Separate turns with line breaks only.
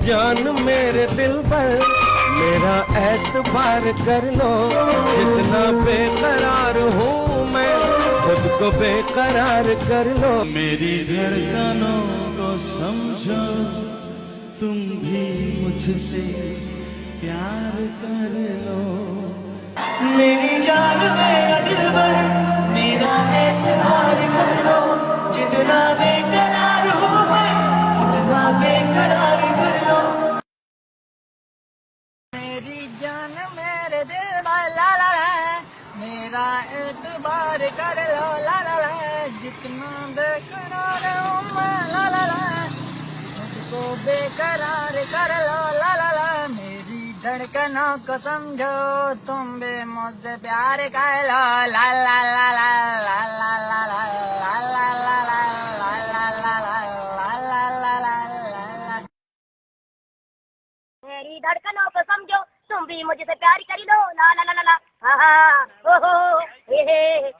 जान मेरे दिल पर मेरा एतबार कर लो, जितना बेकरार हूँ मैं खुद को बेकरार कर लो।
मेरी धड़कनों को समझो, तुम भी मुझसे प्यार कर लो।
मेरी जान मेरा दिलबर मेरा एतबार कर लो, जितना बेकरार हूँ मैं उतना बेकरार कर लो।
मेरी जान मेरे दिलबर ला ला ला, मेरा एतबार कर लो ला ला ला, जितना बेकरार हूँ मैं ला ला ला, मुझको बेकरार कर लो ला ला ला। मेरी धड़कनों को समझो, तुम भी मुझसे प्यार कर लो ला ला ला ला ला ला ला ला ला ला ला ला ला ला ला ला ला।
मेरी धड़कनों को समझो, तुम भी मुझसे प्यार कर लो ला ला ला ला ला।